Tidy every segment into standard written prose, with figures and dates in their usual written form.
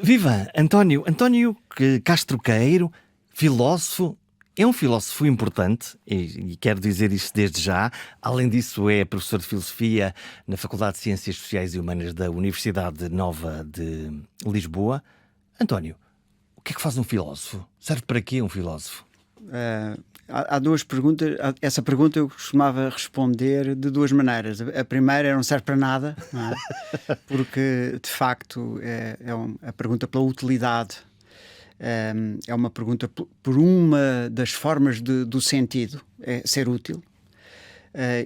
Viva! António Castro Queiro, filósofo. É um filósofo importante e quero dizer isto desde já. Além disso, é professor de Filosofia na Faculdade de Ciências Sociais e Humanas da Universidade Nova de Lisboa. António, o que é que faz um filósofo? Serve para quê um filósofo? Há duas perguntas. Essa pergunta eu costumava responder de duas maneiras. A primeira não serve para nada, não é? Porque, de facto, a pergunta pela utilidade. É uma pergunta por uma das formas do sentido, é ser útil.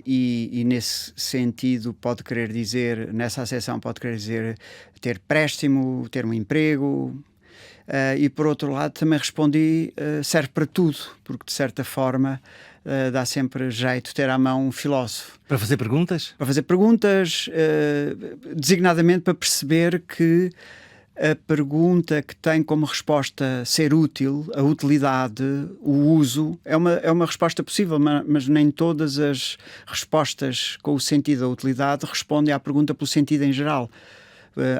E nesse sentido pode querer dizer, nessa acessão pode querer dizer ter préstimo, ter um emprego. E por outro lado também respondi, serve para tudo, porque de certa forma dá sempre jeito ter à mão um filósofo. Para fazer perguntas? Para fazer perguntas, designadamente para perceber que a pergunta que tem como resposta ser útil, a utilidade, o uso, é uma resposta possível, mas nem todas as respostas com o sentido da utilidade respondem à pergunta pelo sentido em geral.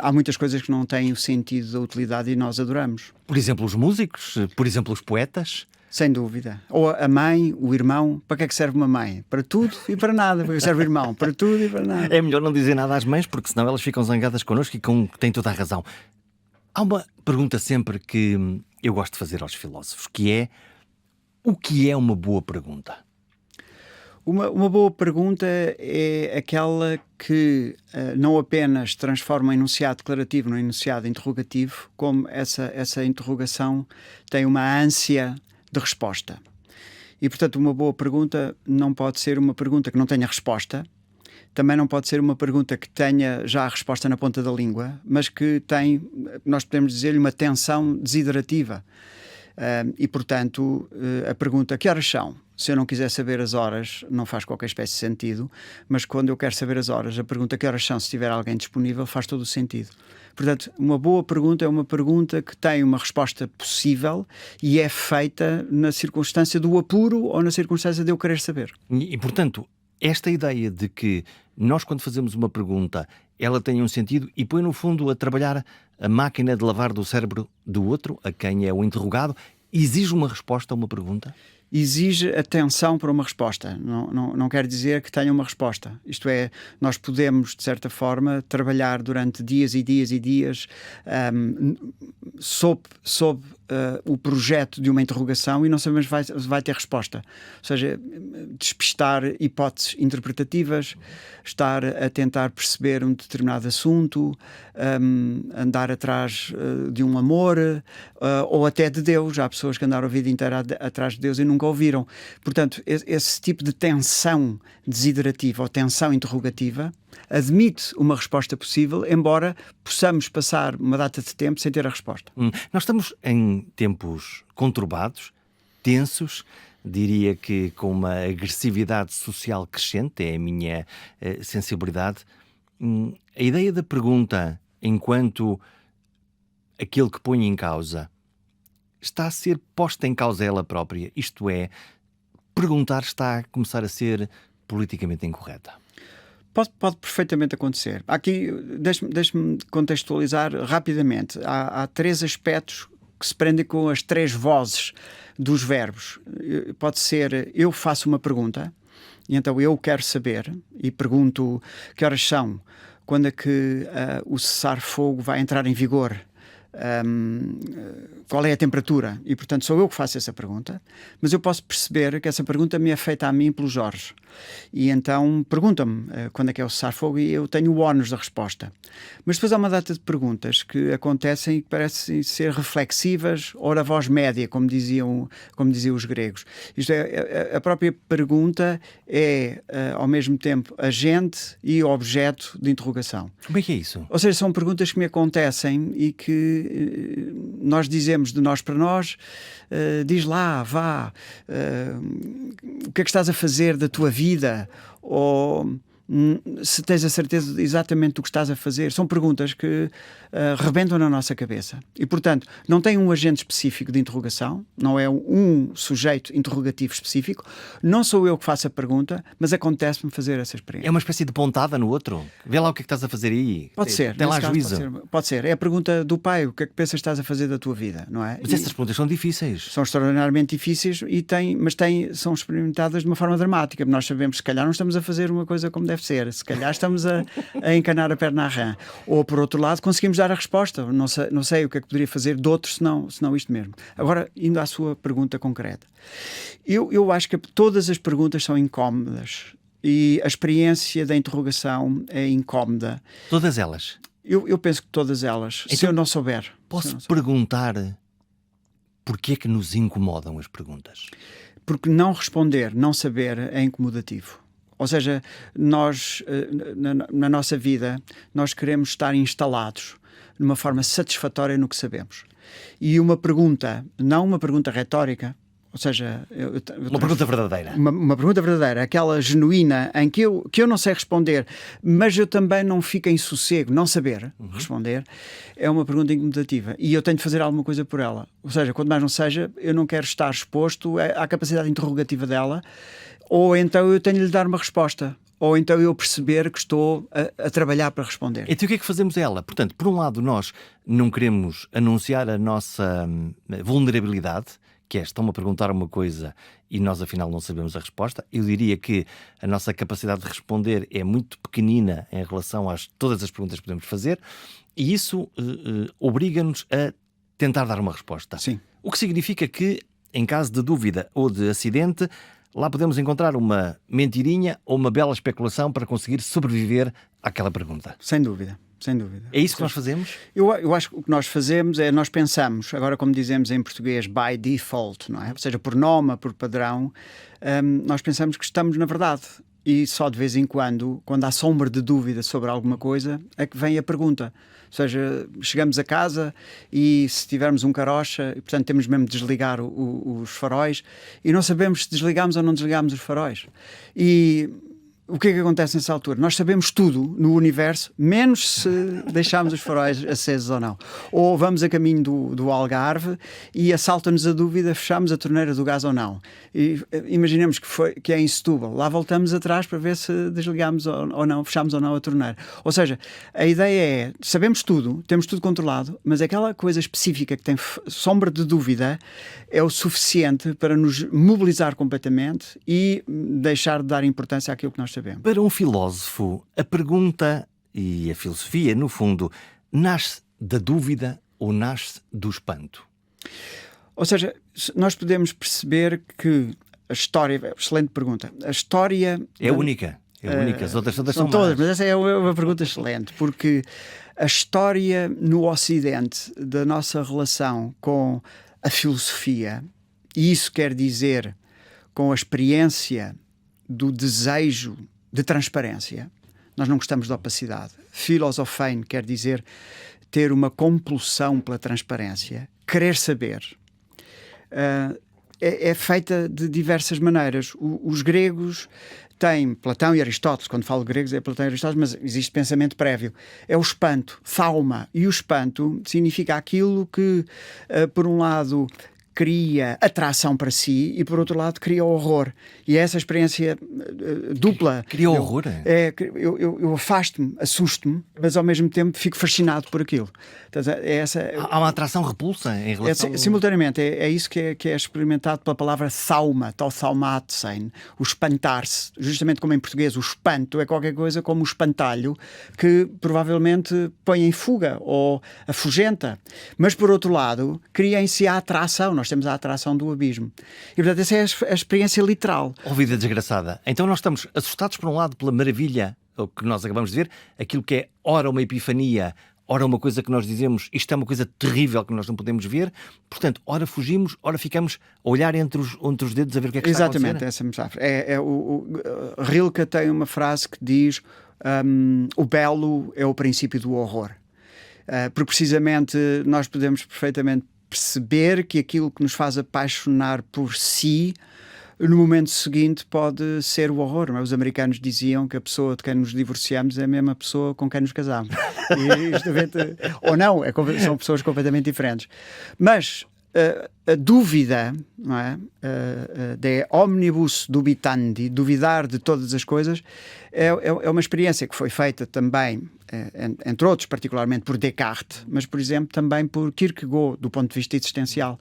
Há muitas coisas que não têm o sentido da utilidade e nós adoramos. Por exemplo, os músicos? Por exemplo, os poetas? Sem dúvida. Ou a mãe, o irmão. Para que é que serve uma mãe? Para tudo e para nada. Para que serve o irmão? Para tudo e para nada. É melhor não dizer nada às mães, porque senão elas ficam zangadas connosco e têm toda a razão. Há uma pergunta sempre que eu gosto de fazer aos filósofos, que é: o que é uma boa pergunta? Uma boa pergunta é aquela que não apenas transforma o enunciado declarativo no enunciado interrogativo, como essa interrogação tem uma ânsia de resposta. E, portanto, uma boa pergunta não pode ser uma pergunta que não tenha resposta, também não pode ser uma pergunta que tenha já a resposta na ponta da língua, mas que tem, nós podemos dizer-lhe, uma tensão desiderativa. E, portanto, a pergunta, que horas são? Se eu não quiser saber as horas, não faz qualquer espécie de sentido, mas quando eu quero saber as horas, a pergunta, que horas são, se tiver alguém disponível, faz todo o sentido. Portanto, uma boa pergunta é uma pergunta que tem uma resposta possível e é feita na circunstância do apuro ou na circunstância de eu querer saber. E portanto, esta ideia de que nós, quando fazemos uma pergunta, ela tem um sentido e põe, no fundo, a trabalhar a máquina de lavar do cérebro do outro, a quem é o interrogado, exige uma resposta a uma pergunta? Exige atenção para uma resposta. Não quer dizer que tenha uma resposta. Isto é, nós podemos, de certa forma, trabalhar durante dias e dias e dias sob o projeto de uma interrogação e não sabemos se vai ter resposta. Ou seja, despistar hipóteses interpretativas, estar a tentar perceber um determinado assunto, andar atrás de um amor ou até de Deus. Há pessoas que andaram a vida inteira atrás de Deus e nunca ouviram. Portanto, esse tipo de tensão desiderativa ou tensão interrogativa admite uma resposta possível, embora possamos passar uma data de tempo sem ter a resposta. Nós estamos em tempos conturbados, tensos, diria que com uma agressividade social crescente, é a minha sensibilidade. A ideia da pergunta, enquanto aquele que põe em causa, está a ser posta em causa ela própria. Isto é, perguntar está a começar a ser politicamente incorreta. Pode perfeitamente acontecer. Aqui, deixe-me contextualizar rapidamente. Há três aspectos que se prendem com as três vozes dos verbos. Pode ser, eu faço uma pergunta, e então eu quero saber, e pergunto que horas são, quando é que o cessar-fogo vai entrar em vigor, qual é a temperatura, e portanto sou eu que faço essa pergunta, mas eu posso perceber que essa pergunta me é feita a mim pelo Jorge, e então pergunta-me quando é que é o cessar-fogo e eu tenho o ónus da resposta. Mas depois há uma data de perguntas que acontecem e que parecem ser reflexivas ou na voz média, como diziam os gregos. Isto é, a própria pergunta é ao mesmo tempo agente e objeto de interrogação. Como é que é isso? Ou seja, são perguntas que me acontecem e que nós dizemos de nós para nós, diz lá, vá, o que é que estás a fazer da tua vida? Ou se tens a certeza exatamente do que estás a fazer. São perguntas que rebentam na nossa cabeça. E, portanto, não tem um agente específico de interrogação, não é um sujeito interrogativo específico, não sou eu que faço a pergunta, mas acontece-me fazer essa experiência. É uma espécie de pontada no outro? Vê lá o que é que estás a fazer aí. Pode ser. Tem lá caso, juízo. pode ser. É a pergunta do pai, o que é que pensas que estás a fazer da tua vida, não é? Mas essas perguntas são difíceis. São extraordinariamente difíceis, são experimentadas de uma forma dramática. Nós sabemos que se calhar não estamos a fazer uma coisa como deve ser, se calhar estamos a encanar a perna à rã. Ou, por outro lado, conseguimos dar a resposta. Não sei o que é que poderia fazer de outro senão isto mesmo. Agora, indo à sua pergunta concreta. Eu acho que todas as perguntas são incómodas e a experiência da interrogação é incómoda. Todas elas? Eu penso que todas elas, então, se eu não souber. Posso perguntar porquê é que nos incomodam as perguntas? Porque não responder, não saber é incomodativo. Ou seja, nós, na nossa vida, nós queremos estar instalados de uma forma satisfatória no que sabemos. E uma pergunta, não uma pergunta retórica, ou seja... Uma pergunta verdadeira. Uma pergunta verdadeira, aquela genuína, em que eu não sei responder, mas eu também não fico em sossego, não saber responder, é uma pergunta incomodativa. E eu tenho de fazer alguma coisa por ela. Ou seja, quanto mais não seja, eu não quero estar exposto à capacidade interrogativa dela, ou então eu tenho de lhe dar uma resposta. Ou então eu perceber que estou a trabalhar para responder. Então o que é que fazemos a ela? Portanto, por um lado, nós não queremos anunciar a nossa vulnerabilidade, que é, estão-me a perguntar uma coisa e nós afinal não sabemos a resposta. Eu diria que a nossa capacidade de responder é muito pequenina em relação a todas as perguntas que podemos fazer, e isso obriga-nos a tentar dar uma resposta. Sim. O que significa que, em caso de dúvida ou de acidente, lá podemos encontrar uma mentirinha ou uma bela especulação para conseguir sobreviver àquela pergunta. Sem dúvida. Sem dúvida. É isso que nós fazemos? Eu acho que o que nós fazemos é, nós pensamos, agora como dizemos em português, by default, não é? Ou seja, por norma, por padrão, nós pensamos que estamos na verdade. E só de vez em quando há sombra de dúvida sobre alguma coisa, é que vem a pergunta. Ou seja, chegamos a casa e se tivermos um carocha, e, portanto temos mesmo de desligar os faróis, e não sabemos se desligamos ou não desligamos os faróis. E o que é que acontece nessa altura? Nós sabemos tudo no universo, menos se deixarmos os faróis acesos ou não. Ou vamos a caminho do Algarve e assalta-nos a dúvida, fechamos a torneira do gás ou não. E imaginemos que é em Setúbal. Lá voltamos atrás para ver se desligamos ou não, fechamos ou não a torneira. Ou seja, a ideia é, sabemos tudo, temos tudo controlado, mas aquela coisa específica que tem sombra de dúvida é o suficiente para nos mobilizar completamente e deixar de dar importância àquilo que nós sabemos. Para um filósofo, a pergunta e a filosofia, no fundo, nasce da dúvida ou nasce do espanto? Ou seja, nós podemos perceber que a história... Excelente pergunta. A história... É única. É única. As outras todas são são todas, más. mas essa é uma pergunta excelente, porque a história no Ocidente da nossa relação com a filosofia, e isso quer dizer com a experiência do desejo de transparência. Nós não gostamos de opacidade. Filosofein quer dizer ter uma compulsão pela transparência, querer saber. É feita de diversas maneiras. Os gregos têm Platão e Aristóteles. Quando falo gregos é Platão e Aristóteles, mas existe pensamento prévio. É o espanto, thauma. E o espanto significa aquilo que, por um lado, cria atração para si e, por outro lado, cria horror. E é essa experiência dupla. Cria horror? Eu afasto-me, assusto-me, mas ao mesmo tempo fico fascinado por aquilo. Então, há uma atração repulsa em relação... Simultaneamente, é isso que é experimentado pela palavra thauma, ou thaumatsein, o espantar-se. Justamente como em português, o espanto é qualquer coisa como o espantalho, que provavelmente põe em fuga ou afugenta. Mas, por outro lado, cria em si a atração. Nós temos a atração do abismo. E, portanto, essa é a experiência literal. Oh, vida desgraçada. Então nós estamos assustados, por um lado, pela maravilha, o que nós acabamos de ver, aquilo que é ora uma epifania, ora uma coisa que nós dizemos, isto é uma coisa terrível que nós não podemos ver. Portanto, ora fugimos, ora ficamos a olhar entre os dedos a ver o que é que está a acontecer. Exatamente, essa metáfora. Rilke tem uma frase que diz o belo é o princípio do horror. Porque precisamente nós podemos perfeitamente perceber que aquilo que nos faz apaixonar por si no momento seguinte pode ser o horror. Mas os americanos diziam que a pessoa de quem nos divorciamos é a mesma pessoa com quem nos casamos. E ou não, são pessoas completamente diferentes. Mas a dúvida, não é? De omnibus dubitandi, duvidar de todas as coisas, é uma experiência que foi feita também, entre outros, particularmente por Descartes, mas, por exemplo, também por Kierkegaard, do ponto de vista existencial.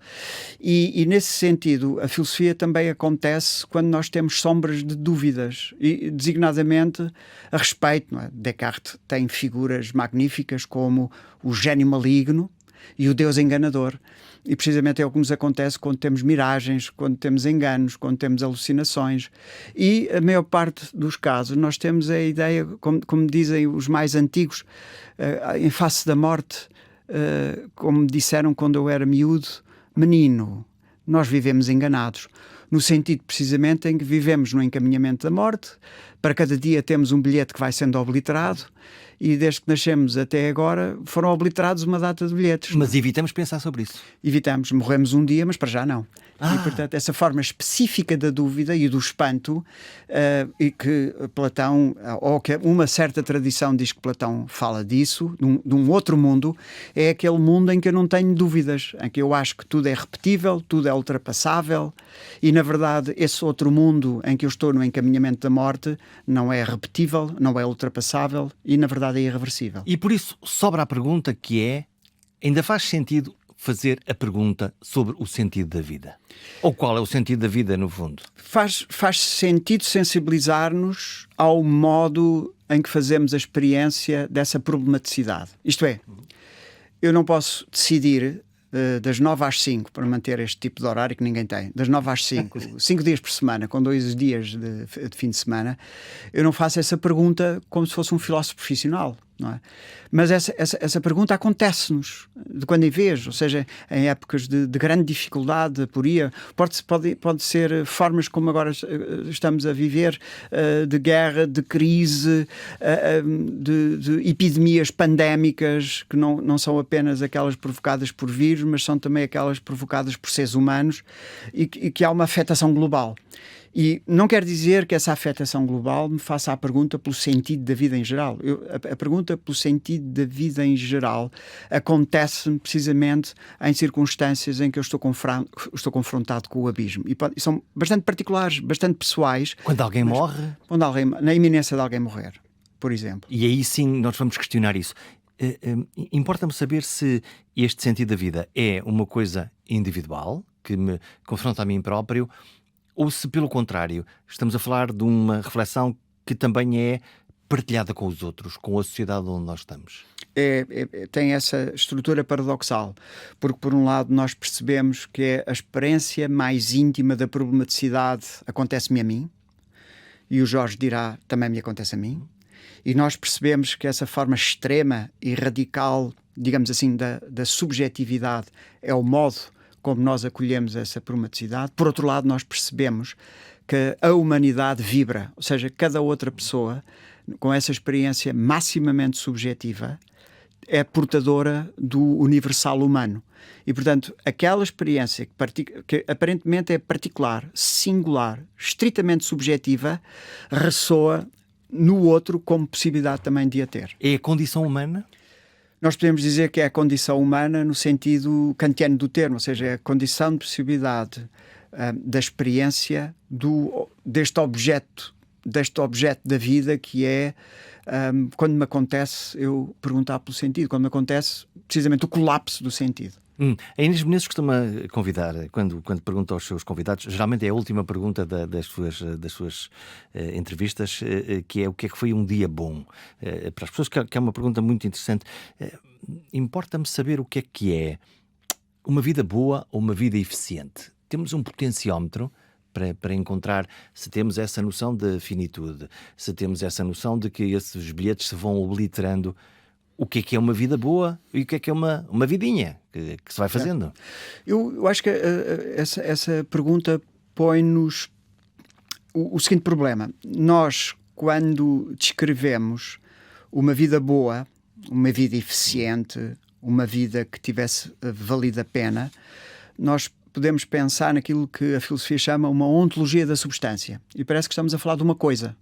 E nesse sentido, a filosofia também acontece quando nós temos sombras de dúvidas, e designadamente a respeito. Não é? Descartes tem figuras magníficas como o gênio maligno e o Deus enganador. E precisamente é o que nos acontece quando temos miragens, quando temos enganos, quando temos alucinações. E a maior parte dos casos nós temos a ideia, como dizem os mais antigos, em face da morte, como me disseram quando eu era miúdo, menino, nós vivemos enganados. No sentido precisamente em que vivemos no encaminhamento da morte, para cada dia temos um bilhete que vai sendo obliterado, e desde que nascemos até agora foram obliterados uma data de bilhetes. Mas evitamos pensar sobre isso. Evitamos, morremos um dia, mas para já não. E, portanto, essa forma específica da dúvida e do espanto, e que Platão, ou que uma certa tradição diz que Platão fala disso, de um outro mundo, é aquele mundo em que eu não tenho dúvidas, em que eu acho que tudo é repetível, tudo é ultrapassável, e, na verdade, esse outro mundo em que eu estou no encaminhamento da morte não é repetível, não é ultrapassável e, na verdade, é irreversível. E por isso sobra a pergunta que é: ainda faz sentido fazer a pergunta sobre o sentido da vida? Ou qual é o sentido da vida, no fundo? Faz sentido sensibilizar-nos ao modo em que fazemos a experiência dessa problematicidade. Isto é, eu não posso decidir das 9 às 5, para manter este tipo de horário que ninguém tem, das 9 às 5, 5 dias por semana, com 2 dias de fim de semana, eu não faço essa pergunta como se fosse um filósofo profissional. Não é? Mas essa pergunta acontece-nos de quando em vez, ou seja, em épocas de grande dificuldade, de aporia. Pode ser formas como agora estamos a viver, de guerra, de crise, de epidemias pandémicas, que não são apenas aquelas provocadas por vírus, mas são também aquelas provocadas por seres humanos, e que há uma afetação global. E não quer dizer que essa afetação global me faça a pergunta pelo sentido da vida em geral. A pergunta pelo sentido da vida em geral acontece precisamente em circunstâncias em que eu estou confrontado com o abismo. E são bastante particulares, bastante pessoais. Quando alguém morre? Na iminência de alguém morrer, por exemplo. E aí sim nós vamos questionar isso. Importa-me saber se este sentido da vida é uma coisa individual, que me confronta a mim próprio, ou se, pelo contrário, estamos a falar de uma reflexão que também é partilhada com os outros, com a sociedade onde nós estamos. Tem essa estrutura paradoxal, porque, por um lado, nós percebemos que a experiência mais íntima da problematicidade acontece-me a mim, e o Jorge dirá, também me acontece a mim, e nós percebemos que essa forma extrema e radical, digamos assim, da subjetividade é o modo como nós acolhemos essa problematicidade. Por outro lado, nós percebemos que a humanidade vibra, ou seja, cada outra pessoa, com essa experiência maximamente subjetiva, é portadora do universal humano. E, portanto, aquela experiência que aparentemente é particular, singular, estritamente subjetiva, ressoa no outro como possibilidade também de a ter. É a condição humana? Nós podemos dizer que é a condição humana no sentido kantiano do termo, ou seja, é a condição de possibilidade da experiência deste objeto da vida, que é, quando me acontece, eu perguntar pelo sentido, quando me acontece precisamente o colapso do sentido. A Inês Menezes costuma convidar, quando pergunta aos seus convidados, geralmente é a última pergunta das suas entrevistas, que é: o que é que foi um dia bom? Para as pessoas, que é uma pergunta muito interessante. Importa-me saber o que é uma vida boa ou uma vida eficiente. Temos um potenciómetro para encontrar se temos essa noção de finitude, se temos essa noção de que esses bilhetes se vão obliterando. O que é uma vida boa e o que é uma vidinha que se vai fazendo? Eu acho que essa pergunta põe-nos o seguinte problema. Nós, quando descrevemos uma vida boa, uma vida eficiente, uma vida que tivesse valido a pena, nós podemos pensar naquilo que a filosofia chama uma ontologia da substância. E parece que estamos a falar de uma coisa.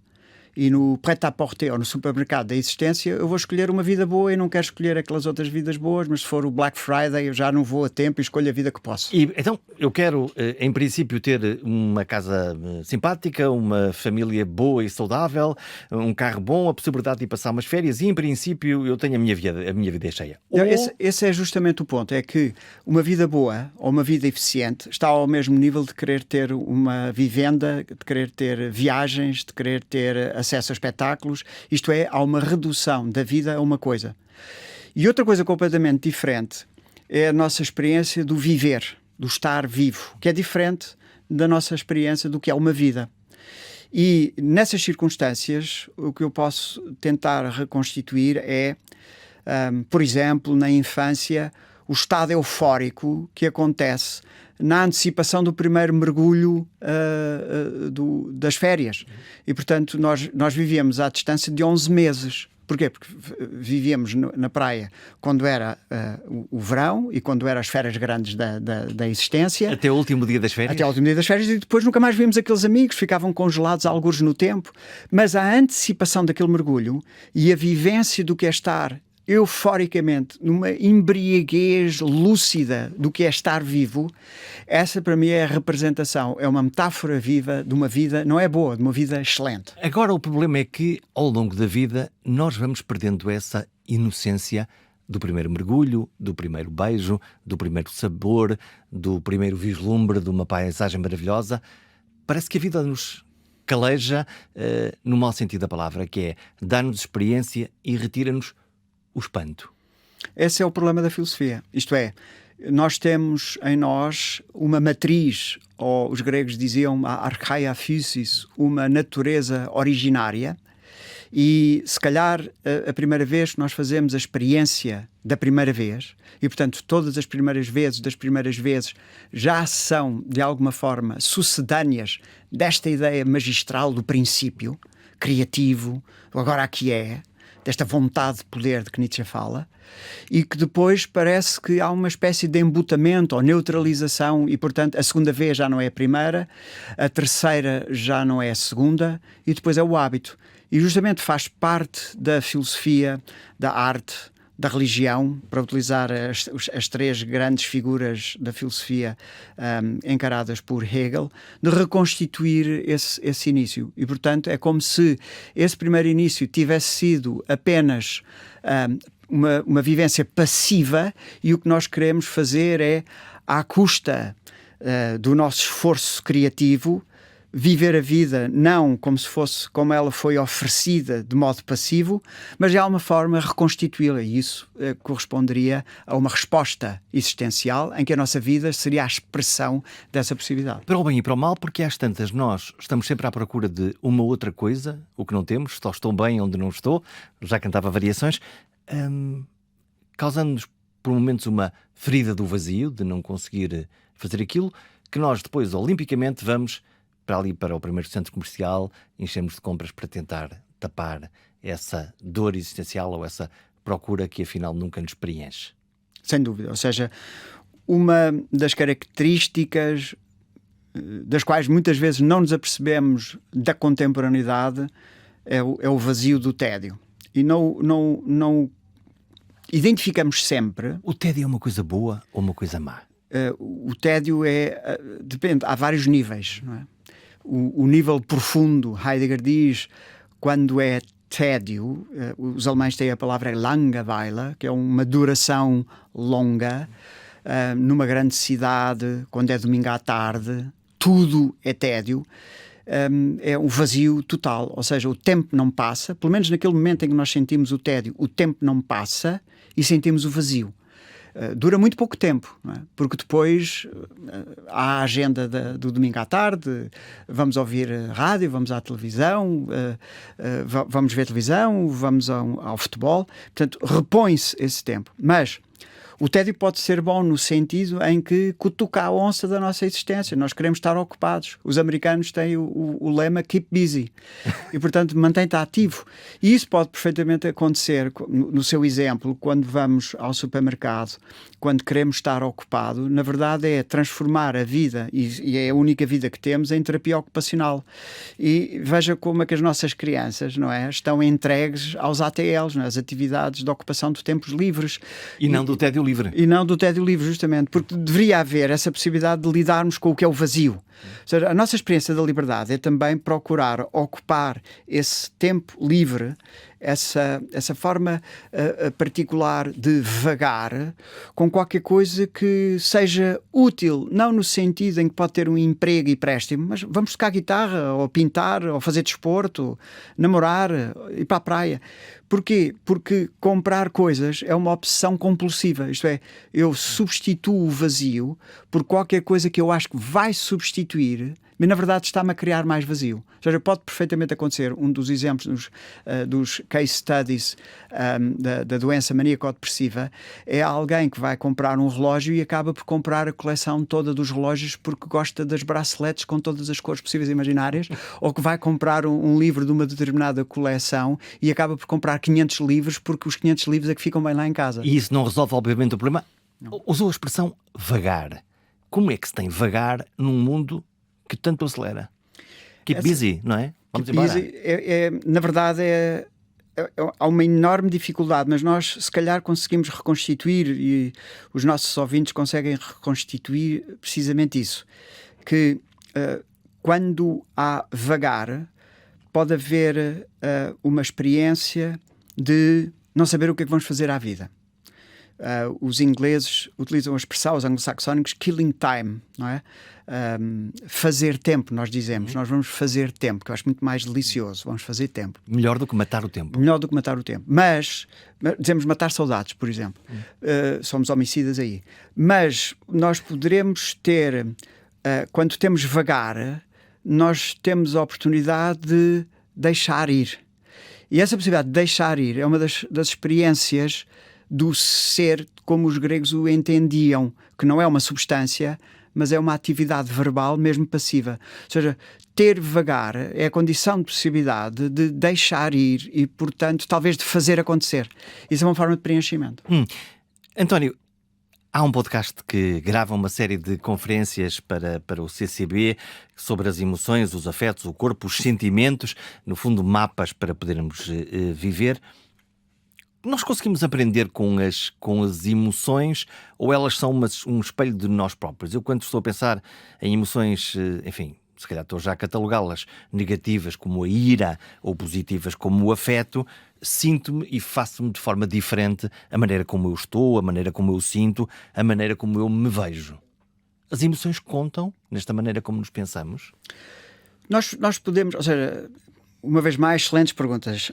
E no prêt-à-porter ou no supermercado da existência eu vou escolher uma vida boa e não quero escolher aquelas outras vidas boas, mas se for o Black Friday eu já não vou a tempo e escolho a vida que posso. E, então, eu quero, em princípio, ter uma casa simpática, uma família boa e saudável, um carro bom, a possibilidade de ir passar umas férias e, em princípio, eu tenho a minha vida é cheia. Esse é justamente o ponto, é que uma vida boa ou uma vida eficiente está ao mesmo nível de querer ter uma vivenda, de querer ter viagens, de querer ter acesso a espetáculos, isto é, há uma redução da vida a uma coisa. E outra coisa completamente diferente é a nossa experiência do viver, do estar vivo, que é diferente da nossa experiência do que é uma vida. E nessas circunstâncias, o que eu posso tentar reconstituir é, por exemplo, na infância, o estado eufórico que acontece na antecipação do primeiro mergulho das férias. E, portanto, nós vivíamos à distância de 11 meses. Porquê? Porque vivíamos na praia quando era o verão e quando eram as férias grandes da existência. Até o último dia das férias? Até o último dia das férias, e depois nunca mais vimos aqueles amigos, ficavam congelados algures no tempo. Mas a antecipação daquele mergulho e a vivência do que é estar euforicamente, numa embriaguez lúcida do que é estar vivo, essa para mim é a representação, é uma metáfora viva de uma vida, não é boa, de uma vida excelente. Agora o problema é que ao longo da vida nós vamos perdendo essa inocência do primeiro mergulho, do primeiro beijo, do primeiro sabor, do primeiro vislumbre de uma paisagem maravilhosa. Parece que a vida nos caleja no mau sentido da palavra, que é dar-nos experiência e retira-nos o espanto. Esse é o problema da filosofia. Isto é, nós temos em nós uma matriz, ou os gregos diziam a archaia physis, uma natureza originária, e se calhar a primeira vez que nós fazemos a experiência da primeira vez, e portanto todas as primeiras vezes das primeiras vezes já são de alguma forma sucedâneas desta ideia magistral do princípio criativo, agora aqui é, desta vontade de poder de que Nietzsche fala, e que depois parece que há uma espécie de embutamento ou neutralização e, portanto, a segunda vez já não é a primeira, a terceira já não é a segunda e depois é o hábito. E justamente faz parte da filosofia, da arte, da religião, para utilizar as três grandes figuras da filosofia encaradas por Hegel, de reconstituir esse início. E, portanto, é como se esse primeiro início tivesse sido apenas uma vivência passiva e o que nós queremos fazer é, à custa do nosso esforço criativo, viver a vida não como se fosse como ela foi oferecida de modo passivo, mas de alguma forma reconstituí-la, e isso corresponderia a uma resposta existencial em que a nossa vida seria a expressão dessa possibilidade. Para o bem e para o mal, porque às tantas nós estamos sempre à procura de uma outra coisa, o que não temos, só estou bem onde não estou, já cantava variações, causando-nos por momentos uma ferida do vazio, de não conseguir fazer aquilo, que nós depois olimpicamente vamos para o primeiro centro comercial, enchemos de compras para tentar tapar essa dor existencial ou essa procura que afinal nunca nos preenche. Sem dúvida, ou seja, uma das características das quais muitas vezes não nos apercebemos da contemporaneidade é o vazio do tédio. E não identificamos sempre... O tédio é uma coisa boa ou uma coisa má? O tédio depende, há vários níveis, não é? O nível profundo, Heidegger diz, quando é tédio, os alemães têm a palavra Langeweile, que é uma duração longa, numa grande cidade, quando é domingo à tarde, tudo é tédio, é um vazio total, ou seja, o tempo não passa, pelo menos naquele momento em que nós sentimos o tédio, o tempo não passa e sentimos o vazio. Dura muito pouco tempo, não é? Porque depois há a agenda do domingo à tarde, vamos ouvir rádio, vamos à televisão, vamos ver televisão, vamos ao futebol, portanto repõe-se esse tempo. Mas O tédio pode ser bom no sentido em que cutuca a onça da nossa existência. Nós queremos estar ocupados. Os americanos têm o lema keep busy. E, portanto, mantém-te ativo. E isso pode perfeitamente acontecer, no seu exemplo, quando vamos ao supermercado, quando queremos estar ocupado, na verdade é transformar a vida, e é a única vida que temos, em terapia ocupacional. E veja como é que as nossas crianças, não é, estão entregues aos ATLs, não é? As atividades de ocupação de tempos livres. E não do tédio livre. E não do tédio livre, justamente, porque deveria haver essa possibilidade de lidarmos com o que é o vazio. Ou seja, a nossa experiência da liberdade é também procurar ocupar esse tempo livre, essa forma particular de vagar, com qualquer coisa que seja útil, não no sentido em que pode ter um emprego e préstimo, mas vamos tocar guitarra, ou pintar, ou fazer desporto, namorar, ir para a praia. Porquê? Porque comprar coisas é uma obsessão compulsiva. Isto é, eu substituo o vazio por qualquer coisa que eu acho que vai substituir, mas na verdade está-me a criar mais vazio. Ou seja, pode perfeitamente acontecer. Um dos exemplos dos case studies da doença maníaco-depressiva é alguém que vai comprar um relógio e acaba por comprar a coleção toda dos relógios porque gosta das braceletes com todas as cores possíveis e imaginárias, ou que vai comprar um livro de uma determinada coleção e acaba por comprar 500 livros porque os 500 livros é que ficam bem lá em casa. E isso não resolve, obviamente, o problema. Não. Usou a expressão vagar. Como é que se tem vagar num mundo que tanto acelera? Keep busy, não é? Vamos embora. Busy na verdade, há uma enorme dificuldade, mas nós, se calhar, conseguimos reconstituir, e os nossos ouvintes conseguem reconstituir precisamente isso, que quando há vagar, pode haver uma experiência de não saber o que é que vamos fazer à vida. Os ingleses utilizam a expressão, os anglo-saxónicos, killing time, não é? Fazer tempo, nós dizemos. Nós vamos fazer tempo, que eu acho muito mais delicioso. Vamos fazer tempo. Melhor do que matar o tempo. Melhor do que matar o tempo. Mas, dizemos matar saudades, por exemplo. Somos homicidas aí. Mas nós poderemos ter, quando temos vagar, nós temos a oportunidade de deixar ir. E essa possibilidade de deixar ir é uma das experiências do ser como os gregos o entendiam, que não é uma substância, mas é uma atividade verbal, mesmo passiva. Ou seja, ter vagar é a condição de possibilidade de deixar ir e, portanto, talvez de fazer acontecer. Isso é uma forma de preenchimento. António, há um podcast que grava uma série de conferências para o CCB sobre as emoções, os afetos, o corpo, os sentimentos, no fundo, mapas para podermos viver. Nós conseguimos aprender com as emoções, ou elas são um espelho de nós próprios? Eu, quando estou a pensar em emoções, enfim, se calhar estou já a catalogá-las, negativas como a ira ou positivas como o afeto, sinto-me e faço-me de forma diferente a maneira como eu estou, a maneira como eu sinto, a maneira como eu me vejo. As emoções contam nesta maneira como nos pensamos? Nós podemos, ou seja, uma vez mais, excelentes perguntas.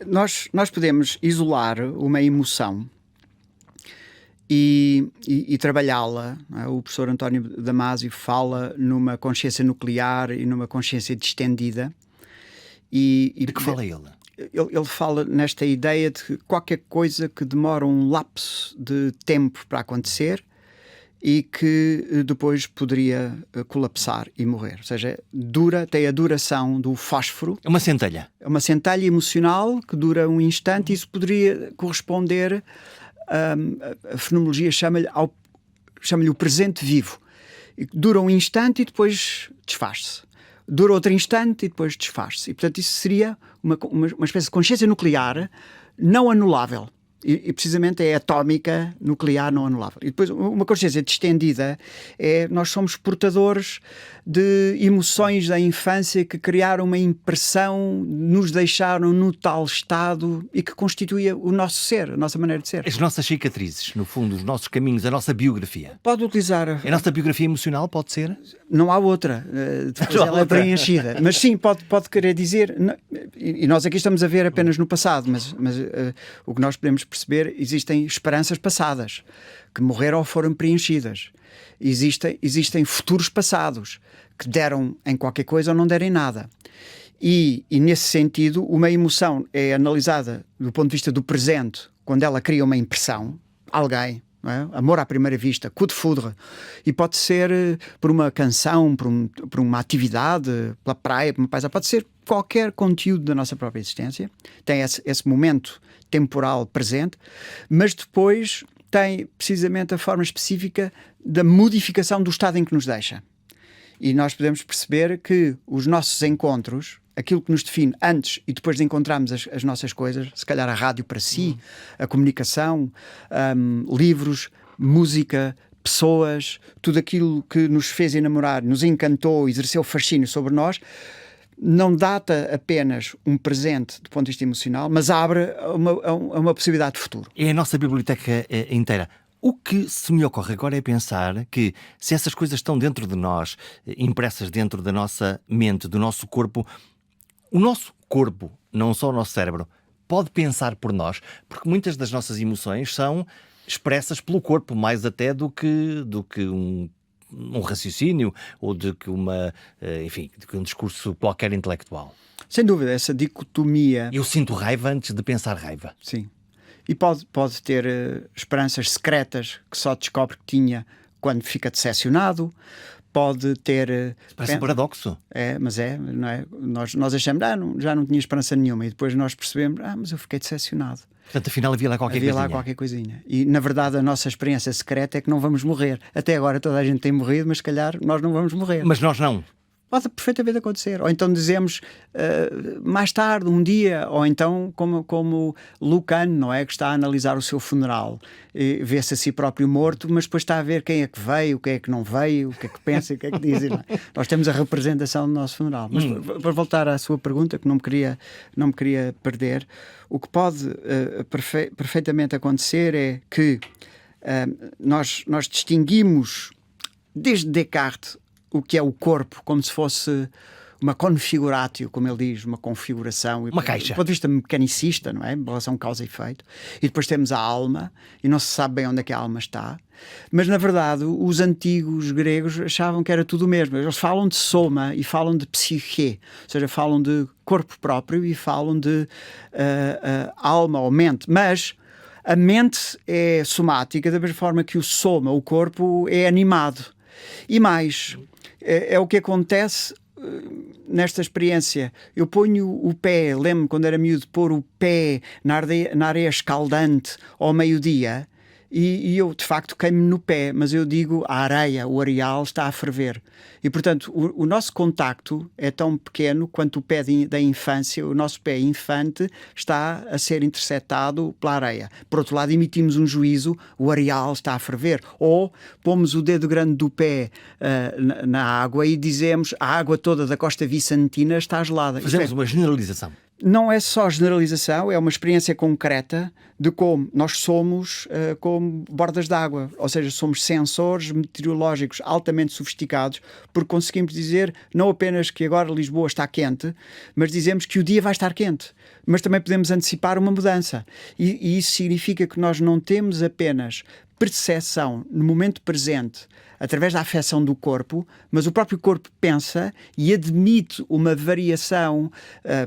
Nós podemos isolar uma emoção e trabalhá-la. Não é? O professor António Damasio fala numa consciência nuclear e numa consciência distendida. De que fala ele? Ele fala nesta ideia de que qualquer coisa que demora um lapso de tempo para acontecer e que depois poderia colapsar e morrer. Ou seja, tem a duração do fósforo. É uma centelha. É uma centelha emocional que dura um instante e isso poderia corresponder, a fenomenologia chama-lhe o presente vivo. Dura um instante e depois desfaz-se. Dura outro instante e depois desfaz-se. E, portanto, isso seria uma espécie de consciência nuclear não anulável. E precisamente é atómica, nuclear, não anulável. E depois uma consciência distendida nós somos portadores de emoções da infância que criaram uma impressão, nos deixaram no tal estado e que constituía o nosso ser, a nossa maneira de ser. As nossas cicatrizes, no fundo, os nossos caminhos, a nossa biografia. Pode utilizar... A nossa biografia emocional pode ser? Não há outra. Depois ela é preenchida. Mas sim, pode querer dizer... E nós aqui estamos a ver apenas no passado, mas o que nós podemos perceber, existem esperanças passadas que morreram ou foram preenchidas. Existem futuros passados que deram em qualquer coisa ou não deram em nada. E nesse sentido, uma emoção é analisada do ponto de vista do presente, quando ela cria uma impressão, alguém, não é? Amor à primeira vista, coup de foudre. E pode ser por uma canção, por uma atividade, pela praia, por uma paisagem. Pode ser qualquer conteúdo da nossa própria existência. Tem esse momento temporal presente, mas depois tem precisamente a forma específica da modificação do estado em que nos deixa. E nós podemos perceber que os nossos encontros, aquilo que nos define antes e depois de encontrarmos as nossas coisas, se calhar a rádio para si, a comunicação, livros, música, pessoas, tudo aquilo que nos fez enamorar, nos encantou, exerceu fascínio sobre nós, não data apenas um presente do ponto de vista emocional, mas abre uma possibilidade de futuro. É a nossa biblioteca inteira. O que se me ocorre agora é pensar que, se essas coisas estão dentro de nós, impressas dentro da nossa mente, do nosso corpo, o nosso corpo, não só o nosso cérebro, pode pensar por nós, porque muitas das nossas emoções são expressas pelo corpo, mais até do que um raciocínio ou de que de que um discurso qualquer intelectual. Sem dúvida, essa dicotomia... Eu sinto raiva antes de pensar raiva. Sim. E pode ter esperanças secretas que só descobre que tinha quando fica decepcionado. Pode ter... Parece um paradoxo. Mas não é? Nós achamos, já não tinha esperança nenhuma. E depois nós percebemos, mas eu fiquei decepcionado. Portanto, afinal havia lá qualquer coisinha. E, na verdade, a nossa experiência secreta é que não vamos morrer. Até agora toda a gente tem morrido, mas se calhar nós não vamos morrer. Mas nós não. Pode perfeitamente acontecer. Ou então dizemos mais tarde, um dia, ou então como Lucan, não é? Que está a analisar o seu funeral. Vê-se a si próprio morto, mas depois está a ver quem é que veio, quem é que não veio, o que é que pensa, o que é que diz. Não é? Nós temos a representação do nosso funeral. Mas para voltar à sua pergunta, que não me queria perder, o que pode perfeitamente acontecer é que nós distinguimos, desde Descartes, o que é o corpo, como se fosse uma configuratio, como ele diz, uma configuração. Uma caixa. Do ponto de vista mecanicista, não é? Em relação causa e efeito. E depois temos a alma, e não se sabe bem onde é que a alma está. Mas, na verdade, os antigos gregos achavam que era tudo o mesmo. Eles falam de soma e falam de psique, ou seja, falam de corpo próprio e falam de alma ou mente. Mas a mente é somática da mesma forma que o soma, o corpo, é animado. E mais, é o que acontece nesta experiência. Eu ponho o pé, lembro-me quando era miúdo, pôr o pé na areia escaldante ao meio-dia e eu de facto queimo-me no pé, mas eu digo a areia, o areal está a ferver. E portanto o nosso contacto é tão pequeno quanto o pé da infância, o nosso pé infante está a ser interceptado pela areia. Por outro lado, emitimos um juízo, o areal está a ferver. Ou pomos o dedo grande do pé na água e dizemos a água toda da costa vicentina está gelada. Fazemos uma generalização. Não é só generalização, é uma experiência concreta de como nós somos como bordas d'água, ou seja, somos sensores meteorológicos altamente sofisticados, porque conseguimos dizer não apenas que agora Lisboa está quente, mas dizemos que o dia vai estar quente, mas também podemos antecipar uma mudança. E isso significa que nós não temos apenas percepção no momento presente através da afecção do corpo, mas o próprio corpo pensa e admite uma variação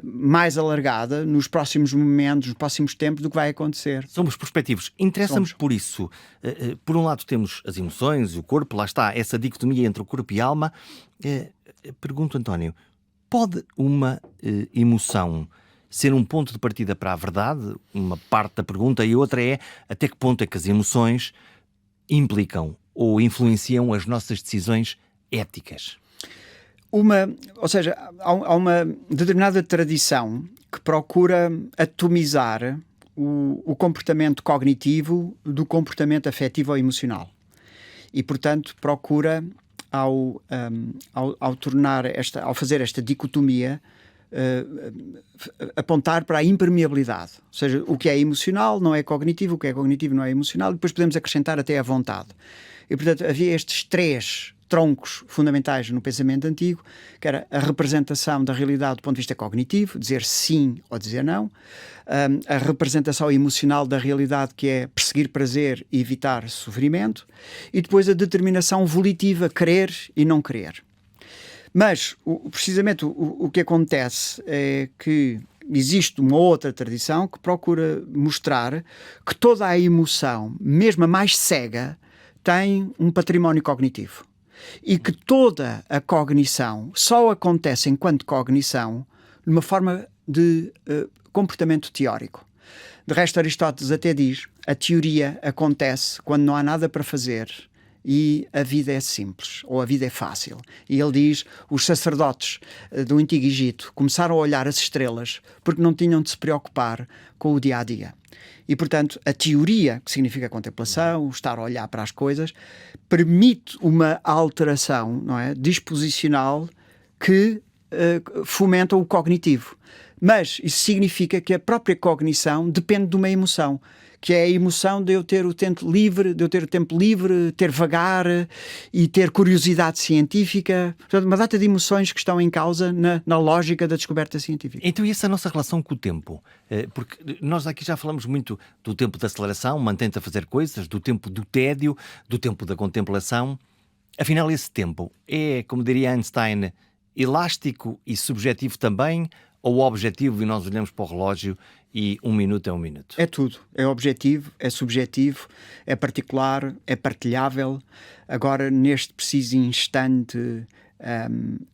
mais alargada nos próximos momentos, nos próximos tempos do que vai acontecer. Somos perspectivos. Interessa-me por isso. Por um lado temos as emoções e o corpo, lá está, essa dicotomia entre o corpo e a alma. Pergunto, António, pode uma emoção ser um ponto de partida para a verdade? Uma parte da pergunta, e outra é até que ponto é que as emoções implicam ou influenciam as nossas decisões éticas? Ou seja, há uma determinada tradição que procura atomizar o comportamento cognitivo do comportamento afetivo ou emocional. E, portanto, procura, ao fazer esta dicotomia, apontar para a impermeabilidade. Ou seja, o que é emocional não é cognitivo, o que é cognitivo não é emocional, e depois podemos acrescentar até a vontade. E, portanto, havia estes três troncos fundamentais no pensamento antigo, que era a representação da realidade do ponto de vista cognitivo, dizer sim ou dizer não, a representação emocional da realidade, que é perseguir prazer e evitar sofrimento, e depois a determinação volitiva, querer e não querer. Mas, precisamente, o que acontece é que existe uma outra tradição que procura mostrar que toda a emoção, mesmo a mais cega, tem um património cognitivo. E que toda a cognição só acontece enquanto cognição numa forma de comportamento teórico. De resto, Aristóteles até diz: a teoria acontece quando não há nada para fazer e a vida é simples, ou a vida é fácil. E ele diz: os sacerdotes do Antigo Egito começaram a olhar as estrelas porque não tinham de se preocupar com o dia-a-dia. E, portanto, a teoria, que significa contemplação, estar a olhar para as coisas, permite uma alteração, não é, disposicional que fomenta o cognitivo. Mas isso significa que a própria cognição depende de uma emoção, que é a emoção de eu ter o tempo livre, ter vagar e ter curiosidade científica. Portanto, uma data de emoções que estão em causa na lógica da descoberta científica. Então, e essa é a nossa relação com o tempo? Porque nós aqui já falamos muito do tempo da aceleração, mantém-te a fazer coisas, do tempo do tédio, do tempo da contemplação. Afinal, esse tempo é, como diria Einstein, elástico e subjetivo também, ou objetivo e nós olhamos para o relógio e 1 minuto é 1 minuto? É tudo. É objetivo, é subjetivo, é particular, é partilhável. Agora, neste preciso instante,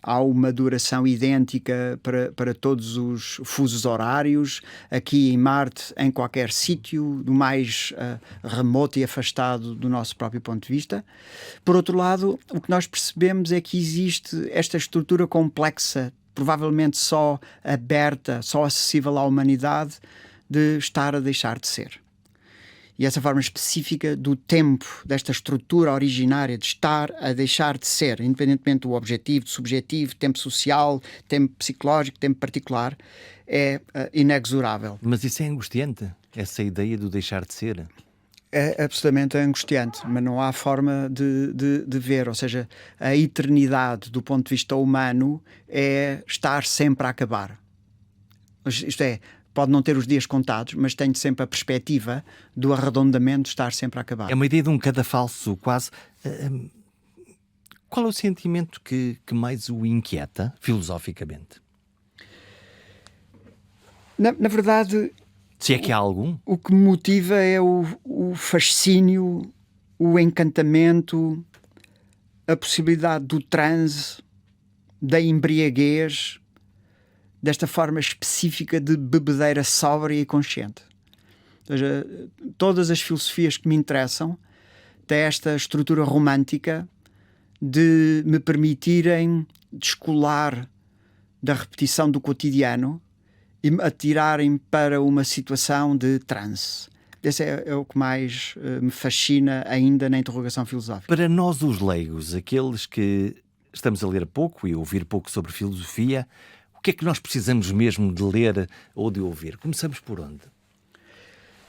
há uma duração idêntica para todos os fusos horários, aqui em Marte, em qualquer sítio, do mais remoto e afastado do nosso próprio ponto de vista. Por outro lado, o que nós percebemos é que existe esta estrutura complexa, provavelmente só aberta, só acessível à humanidade, de estar a deixar de ser. E essa forma específica do tempo, desta estrutura originária de estar a deixar de ser, independentemente do objetivo, do subjetivo, tempo social, tempo psicológico, tempo particular, é inexorável. Mas isso é angustiante, essa ideia do deixar de ser? É absolutamente angustiante, mas não há forma de ver. Ou seja, a eternidade do ponto de vista humano é estar sempre a acabar. Isto é, pode não ter os dias contados, mas tem sempre a perspectiva do arredondamento de estar sempre a acabar. É uma ideia de um cadafalso quase. Qual é o sentimento que mais o inquieta, filosoficamente? Na verdade, se é que há algum? O que me motiva é o fascínio, o encantamento, a possibilidade do transe, da embriaguez, desta forma específica de bebedeira sóbria e consciente. Ou seja, todas as filosofias que me interessam têm esta estrutura romântica de me permitirem descolar da repetição do cotidiano e me atirarem para uma situação de transe. Esse é o que mais me fascina ainda na interrogação filosófica. Para nós os leigos, aqueles que estamos a ler pouco e ouvir pouco sobre filosofia, o que é que nós precisamos mesmo de ler ou de ouvir? Começamos por onde?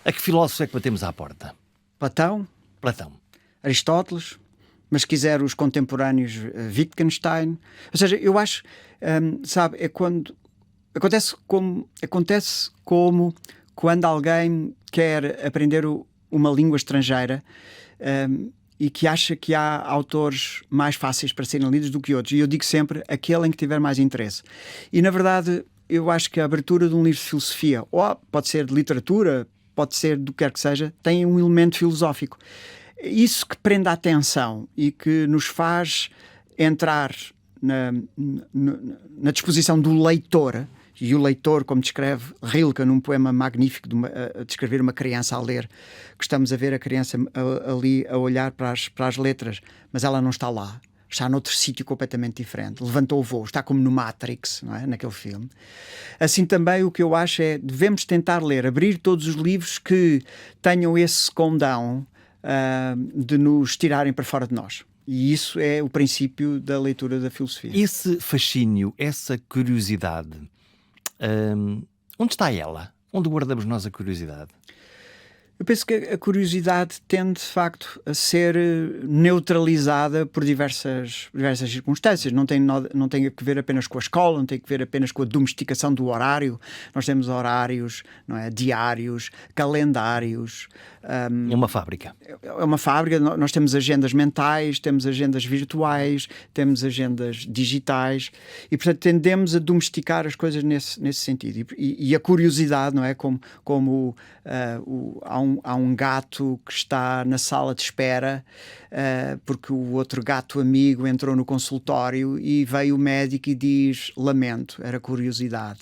A que filósofo é que batemos à porta? Platão, Aristóteles, mas se quiser os contemporâneos, Wittgenstein. Ou seja, eu acho, sabe, é quando... Acontece como quando alguém quer aprender uma língua estrangeira e que acha que há autores mais fáceis para serem lidos do que outros. E eu digo sempre, aquele em que tiver mais interesse. E, na verdade, eu acho que a abertura de um livro de filosofia, ou pode ser de literatura, pode ser do que quer que seja, tem um elemento filosófico. Isso que prende a atenção e que nos faz entrar na disposição do leitor. E o leitor, como descreve Rilke num poema magnífico a descrever uma criança a ler, que estamos a ver a criança ali a olhar para as letras, mas ela não está lá, está noutro sítio completamente diferente, levantou o voo, está como no Matrix, não é? Naquele filme. Assim também o que eu acho é, devemos tentar ler, abrir todos os livros que tenham esse condão de nos tirarem para fora de nós. E isso é o princípio da leitura da filosofia. Esse fascínio, essa curiosidade, onde está ela? Onde guardamos nós a curiosidade? Eu penso que a curiosidade tende, de facto, a ser neutralizada por diversas circunstâncias. Não tem a ver apenas com a escola, não tem a ver apenas com a domesticação do horário. Nós temos horários, não é? Diários, calendários. É uma fábrica. É uma fábrica. Nós temos agendas mentais, temos agendas virtuais, temos agendas digitais e, portanto, tendemos a domesticar as coisas nesse sentido. E a curiosidade, não é? Como há um gato que está na sala de espera porque o outro gato amigo entrou no consultório e veio o médico e diz: lamento, era curiosidade.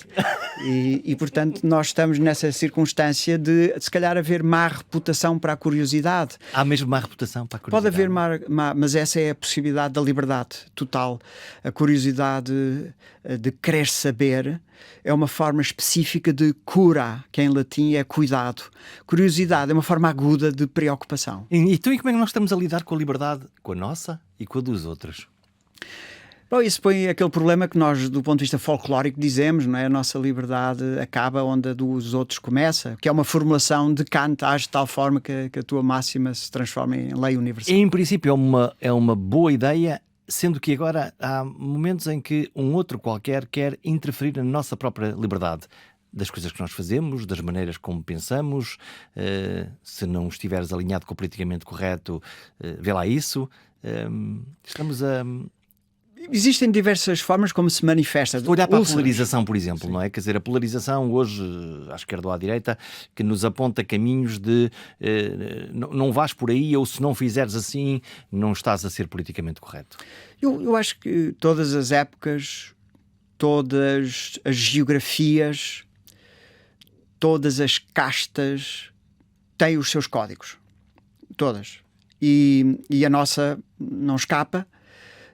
E portanto, nós estamos nessa circunstância de, se calhar, haver má reputação para a curiosidade. Há mesmo má reputação para a Pode curiosidade? haver mas essa é a possibilidade da liberdade total. A curiosidade de querer saber é uma forma específica de cura, que em latim é cuidado. Curiosidade é uma forma aguda de preocupação. E como é que nós estamos a lidar com a liberdade? Com a nossa e com a dos outros? Bom, isso põe aquele problema que nós, do ponto de vista folclórico, dizemos, não é? A nossa liberdade acaba onde a dos outros começa, que é uma formulação de Kant, age de tal forma que a tua máxima se transforma em lei universal. Em princípio é uma boa ideia, sendo que agora há momentos em que um outro qualquer quer interferir na nossa própria liberdade. Das coisas que nós fazemos, das maneiras como pensamos, se não estiveres alinhado com o politicamente correto, vê lá isso. Estamos a... Existem diversas formas como se manifesta. Olhar para a polarização, por exemplo, não é? Quer dizer, a polarização hoje, à esquerda ou à direita, que nos aponta caminhos de não vais por aí, ou se não fizeres assim, não estás a ser politicamente correto. Eu acho que todas as épocas, todas as geografias, todas as castas têm os seus códigos. Todas. E a nossa não escapa.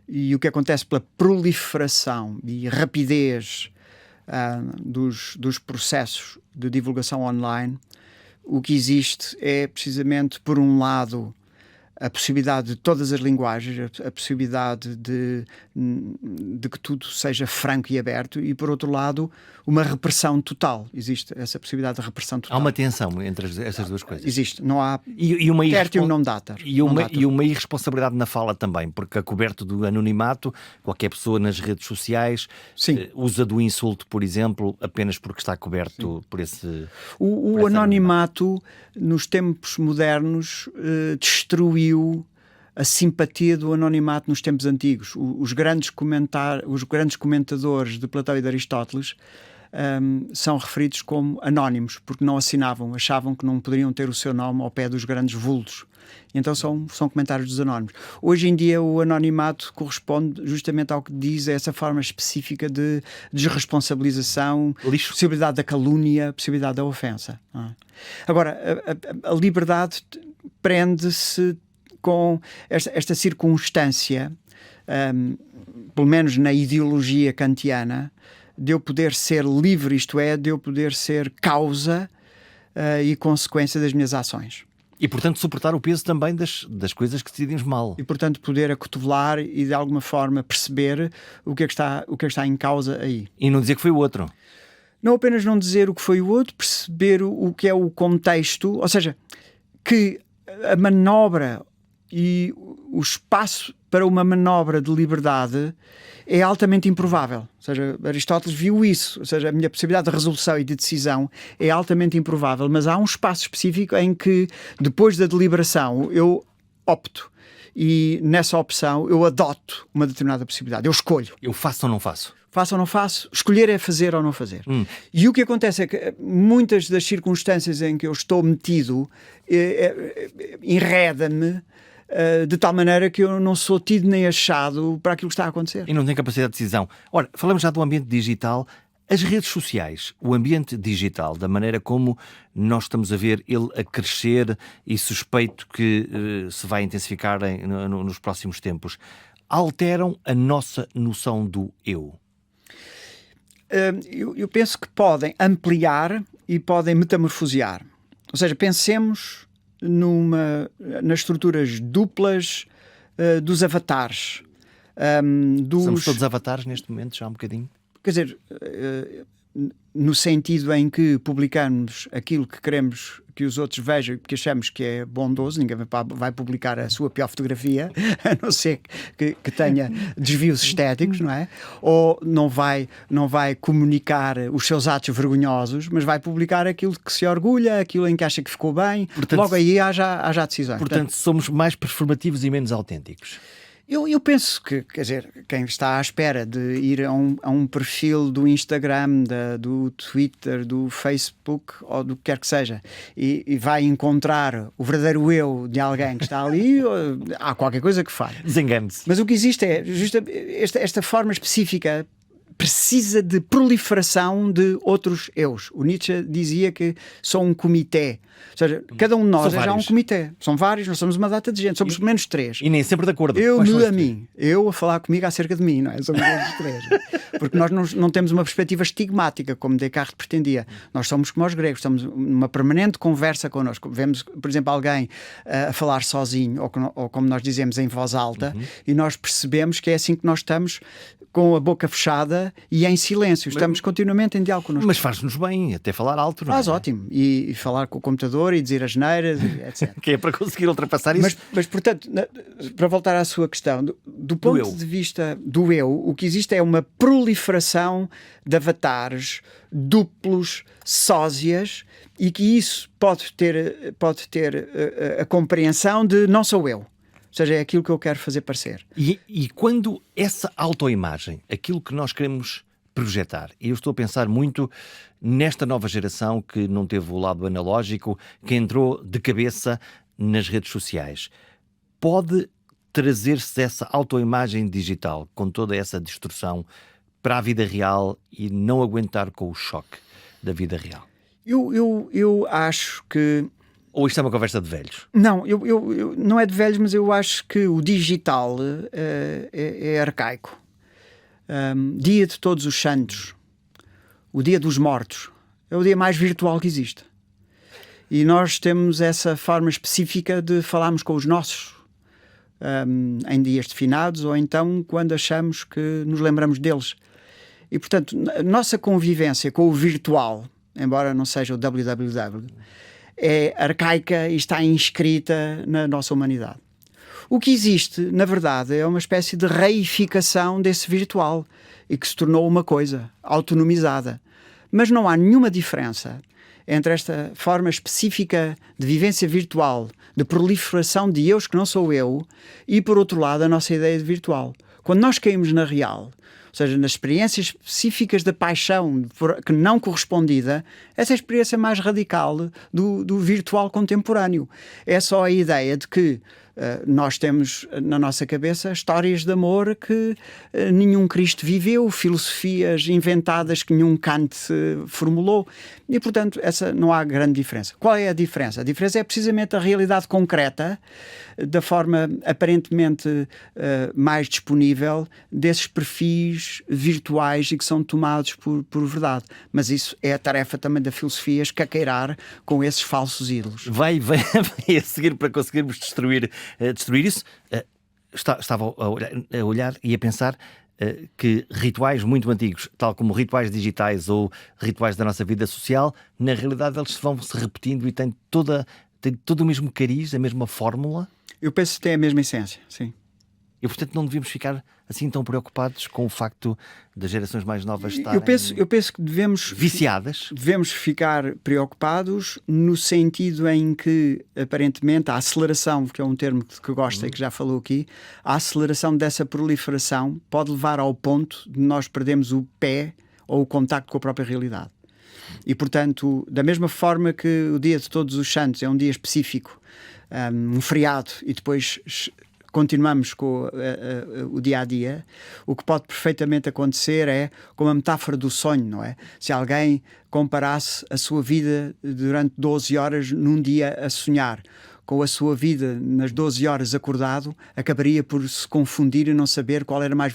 E o que acontece pela proliferação e rapidez dos processos de divulgação online, o que existe é precisamente, por um lado, a possibilidade de todas as linguagens, a possibilidade de que tudo seja franco e aberto, e, por outro lado, uma repressão total. Existe essa possibilidade de repressão total. Há uma tensão entre essas duas coisas. Existe. Não há uma tertium non datur. E uma irresponsabilidade na fala também, porque, coberto do anonimato, qualquer pessoa nas redes sociais usa do insulto, por exemplo, apenas porque está coberto por esse... O anonimato, nos tempos modernos, destruiu a simpatia do anonimato nos tempos antigos. Os grandes comentadores de Platão e de Aristóteles são referidos como anónimos, porque não assinavam, achavam que não poderiam ter o seu nome ao pé dos grandes vultos. Então são comentários dos anónimos. Hoje em dia o anonimato corresponde justamente ao que diz essa forma específica de desresponsabilização, lixo, possibilidade da calúnia, possibilidade da ofensa. Agora, a liberdade prende-se com esta circunstância, pelo menos na ideologia kantiana, de eu poder ser livre, isto é, de eu poder ser causa e consequência das minhas ações. E, portanto, suportar o peso também das coisas que decidimos mal. E, portanto, poder acotovelar e, de alguma forma, perceber o que é que está em causa aí. E não dizer que foi o outro. Não apenas não dizer o que foi o outro, perceber o que é o contexto, ou seja, que a manobra e o espaço para uma manobra de liberdade é altamente improvável. Ou seja, Aristóteles viu isso. Ou seja, a minha possibilidade de resolução e de decisão é altamente improvável, mas há um espaço específico em que, depois da deliberação, eu opto. E nessa opção eu adoto uma determinada possibilidade. Eu escolho. Eu faço ou não faço? Faço ou não faço? Escolher é fazer ou não fazer. E o que acontece é que muitas das circunstâncias em que eu estou metido enreda-me de tal maneira que eu não sou tido nem achado para aquilo que está a acontecer. E não tem capacidade de decisão. Ora, falamos já do ambiente digital. As redes sociais, o ambiente digital, da maneira como nós estamos a ver ele a crescer e suspeito que se vai intensificar nos próximos tempos, alteram a nossa noção do eu? Eu penso que podem ampliar e podem metamorfosear. Ou seja, pensemos nas estruturas duplas dos avatares. Somos todos avatares neste momento, já um bocadinho? Quer dizer, no sentido em que publicamos aquilo que queremos que os outros vejam, porque achamos que é bondoso. Ninguém vai publicar a sua pior fotografia, a não ser que tenha desvios estéticos, não é? Ou não vai comunicar os seus atos vergonhosos, mas vai publicar aquilo que se orgulha, aquilo em que acha que ficou bem. Portanto, logo aí há já decisões. Portanto, somos mais performativos e menos autênticos. Eu penso que, quer dizer, quem está à espera de ir a um perfil do Instagram, do Twitter, do Facebook ou do que quer que seja, e vai encontrar o verdadeiro eu de alguém que está ali, há qualquer coisa que falha. Desengane-se. Mas o que existe é esta forma específica precisa de proliferação de outros eus. O Nietzsche dizia que sou um comitê. Ou seja, cada um de nós é já um comitê. São vários, nós somos uma data de gente, somos pelo menos 3. E nem sempre de acordo. Eu a mim, eu a falar comigo acerca de mim, não é? Somos os 3. Porque nós não temos uma perspectiva estigmática, como Descartes pretendia. Nós somos como os gregos, estamos numa permanente conversa connosco. Vemos, por exemplo, alguém a falar sozinho, ou como nós dizemos, em voz alta, e nós percebemos que é assim que nós estamos, com a boca fechada e em silêncio. Estamos continuamente em diálogo connosco. Mas faz-nos bem até falar alto, não é? Faz ótimo. E falar com o computador e dizer asneiras, etc. Que é para conseguir ultrapassar isso. Mas portanto, para voltar à sua questão, do ponto de vista do eu, o que existe é uma proliferação de avatares duplos, sósias, e que isso pode ter a compreensão de não sou eu. Ou seja, é aquilo que eu quero fazer parecer. E quando essa autoimagem, aquilo que nós queremos projetar, e eu estou a pensar muito nesta nova geração que não teve o lado analógico, que entrou de cabeça nas redes sociais, pode trazer-se essa autoimagem digital, com toda essa distorção, para a vida real e não aguentar com o choque da vida real? Eu acho que... Ou isto é uma conversa de velhos? Não, não é de velhos, mas eu acho que o digital é arcaico. Dia de Todos os Santos, o Dia dos Mortos, é o dia mais virtual que existe. E nós temos essa forma específica de falarmos com os nossos em dias de finados, ou então quando achamos que nos lembramos deles. E, portanto, a nossa convivência com o virtual, embora não seja o www, é arcaica e está inscrita na nossa humanidade. O que existe, na verdade, é uma espécie de reificação desse virtual e que se tornou uma coisa autonomizada. Mas não há nenhuma diferença entre esta forma específica de vivência virtual, de proliferação de eus que não sou eu, e, por outro lado, a nossa ideia de virtual. Quando nós caímos na real, ou seja, nas experiências específicas da paixão que não correspondida, essa é a experiência mais radical do virtual contemporâneo. É só a ideia de que nós temos na nossa cabeça histórias de amor que nenhum Cristo viveu, filosofias inventadas que nenhum Kant formulou, e, portanto, essa não há grande diferença. Qual é a diferença? A diferença é precisamente a realidade concreta, da forma aparentemente mais disponível desses perfis virtuais e que são tomados por verdade. Mas isso é a tarefa também da filosofia, escaqueirar com esses falsos ídolos. Vai a seguir para conseguirmos destruir isso. Estava a olhar e a pensar que rituais muito antigos, tal como rituais digitais ou rituais da nossa vida social, na realidade eles vão se repetindo e têm todo o mesmo cariz, a mesma fórmula. Eu penso que tem a mesma essência, sim. E, portanto, não devíamos ficar assim tão preocupados com o facto das gerações mais novas estarem eu penso que devemos viciadas. Devemos ficar preocupados no sentido em que, aparentemente, a aceleração, que é um termo que gosta e que já falou aqui, a aceleração dessa proliferação pode levar ao ponto de nós perdermos o pé ou o contacto com a própria realidade. E, portanto, da mesma forma que o Dia de Todos os Santos é um dia específico, um feriado, e depois continuamos com o dia-a-dia, o que pode perfeitamente acontecer é como a metáfora do sonho, não é? Se alguém comparasse a sua vida durante 12 horas num dia a sonhar com a sua vida nas 12 horas acordado, acabaria por se confundir e não saber qual era mais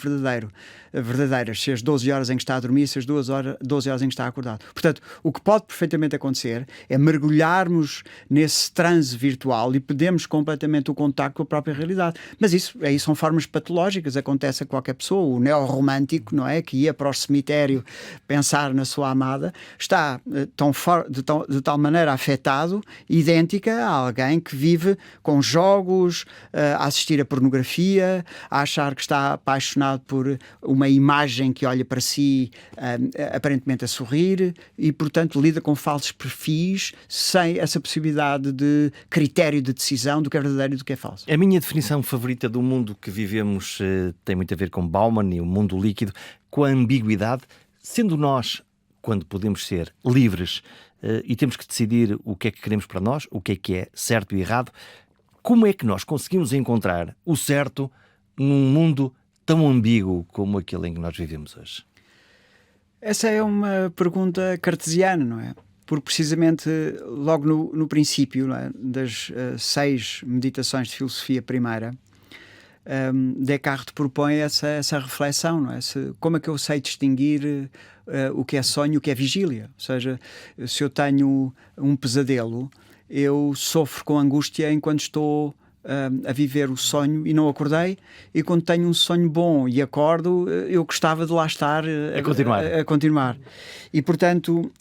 verdadeiras, se as 12 horas em que está a dormir, se as 12 horas em que está acordado. Portanto, o que pode perfeitamente acontecer é mergulharmos nesse transe virtual e perdemos completamente o contacto com a própria realidade. Mas isso aí são formas patológicas, acontece a qualquer pessoa. O neorromântico, não é, que ia para o cemitério pensar na sua amada, está de tal maneira afetado, idêntica a alguém que vive com jogos, a assistir a pornografia, a achar que está apaixonado por uma imagem que olha para si aparentemente a sorrir e, portanto, lida com falsos perfis sem essa possibilidade de critério de decisão do que é verdadeiro e do que é falso. A minha definição favorita do mundo que vivemos tem muito a ver com Bauman e o mundo líquido, com a ambiguidade, sendo nós, quando podemos ser livres e temos que decidir o que é que queremos para nós, o que é certo e errado, como é que nós conseguimos encontrar o certo num mundo tão ambíguo como aquele em que nós vivemos hoje? Essa é uma pergunta cartesiana, não é? Porque precisamente logo no princípio, não é, das 6 meditações de filosofia primeira, Descartes propõe essa reflexão, não é? Como é que eu sei distinguir o que é sonho e o que é vigília? Ou seja, se eu tenho um pesadelo, eu sofro com angústia enquanto estou a viver o sonho e não acordei, e quando tenho um sonho bom e acordo, eu gostava de lá estar a continuar. E, portanto,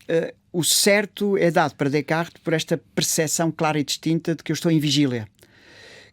o certo é dado para Descartes por esta percepção clara e distinta de que eu estou em vigília,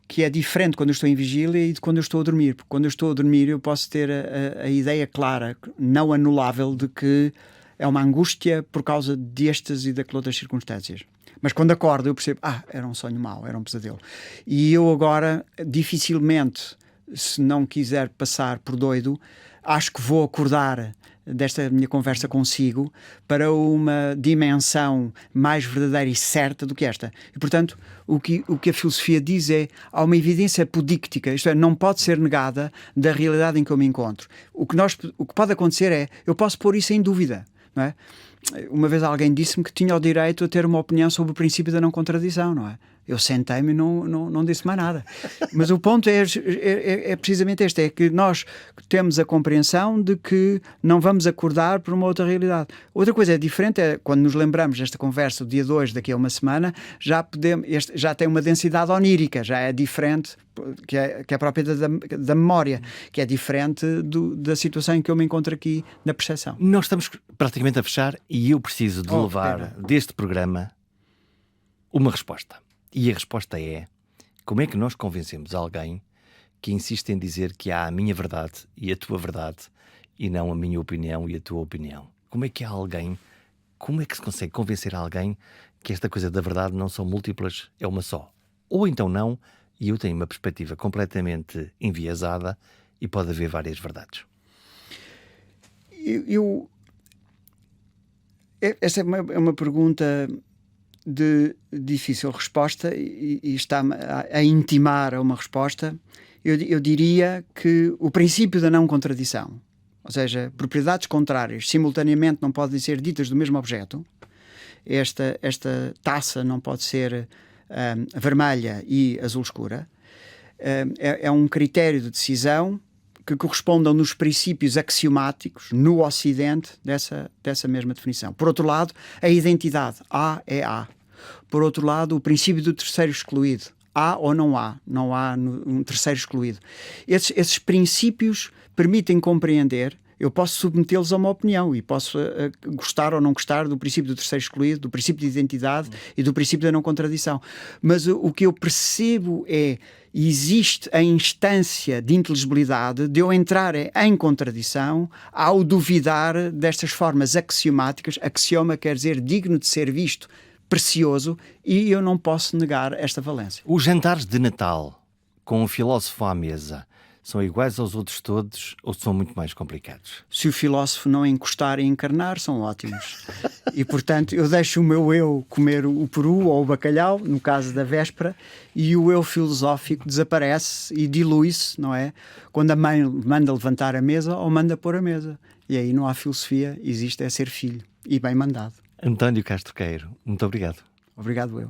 que é diferente quando eu estou em vigília e de quando eu estou a dormir. Porque quando eu estou a dormir eu posso ter a ideia clara, não anulável, de que é uma angústia por causa destas e daquelas outras circunstâncias. Mas quando acordo eu percebo, era um sonho mau, era um pesadelo. E eu agora, dificilmente, se não quiser passar por doido, acho que vou acordar desta minha conversa consigo para uma dimensão mais verdadeira e certa do que esta. E, portanto, o que a filosofia diz é, há uma evidência apodíctica, isto é, não pode ser negada da realidade em que eu me encontro. O que pode acontecer é, eu posso pôr isso em dúvida, não é? Uma vez alguém disse-me que tinha o direito a ter uma opinião sobre o princípio da não contradição, não é? Eu sentei-me e não disse mais nada. Mas o ponto é precisamente este, é que nós temos a compreensão de que não vamos acordar por uma outra realidade. Outra coisa diferente é, quando nos lembramos desta conversa, o dia 2, daqui a uma semana, já tem uma densidade onírica, já é diferente, que é própria da memória, que é diferente da situação em que eu me encontro aqui na percepção. Nós estamos praticamente a fechar e eu preciso de levar deste programa uma resposta. E a resposta é: como é que nós convencemos alguém que insiste em dizer que há a minha verdade e a tua verdade e não a minha opinião e a tua opinião? Como é que se consegue convencer alguém que esta coisa da verdade não são múltiplas, é uma só? Ou então não, e eu tenho uma perspectiva completamente enviesada e pode haver várias verdades. Esta é uma pergunta de difícil resposta e está-me a intimar a uma resposta. Eu diria que o princípio da não contradição, ou seja, propriedades contrárias simultaneamente não podem ser ditas do mesmo objeto. Esta taça não pode ser vermelha e azul escura. É um critério de decisão que correspondam nos princípios axiomáticos no Ocidente dessa mesma definição. Por outro lado, a identidade. A é A. Por outro lado, o princípio do terceiro excluído. Há ou não há um terceiro excluído. Esses princípios permitem compreender. Eu posso submetê-los a uma opinião e posso gostar ou não gostar do princípio do terceiro excluído, do princípio de identidade e do princípio da não contradição. Mas o que eu percebo é, existe a instância de inteligibilidade de eu entrar em contradição ao duvidar destas formas axiomáticas. Axioma quer dizer digno de ser visto, precioso, e eu não posso negar esta valência. Os jantares de Natal com o filósofo à mesa são iguais aos outros todos ou são muito mais complicados? Se o filósofo não encostar e encarnar, são ótimos. E, portanto, eu deixo o meu eu comer o peru ou o bacalhau, no caso da véspera, e o eu filosófico desaparece e dilui-se, não é? Quando a mãe manda levantar a mesa ou manda pôr a mesa. E aí não há filosofia, existe é ser filho. E bem mandado. António Castro Queiro, muito obrigado. Obrigado eu.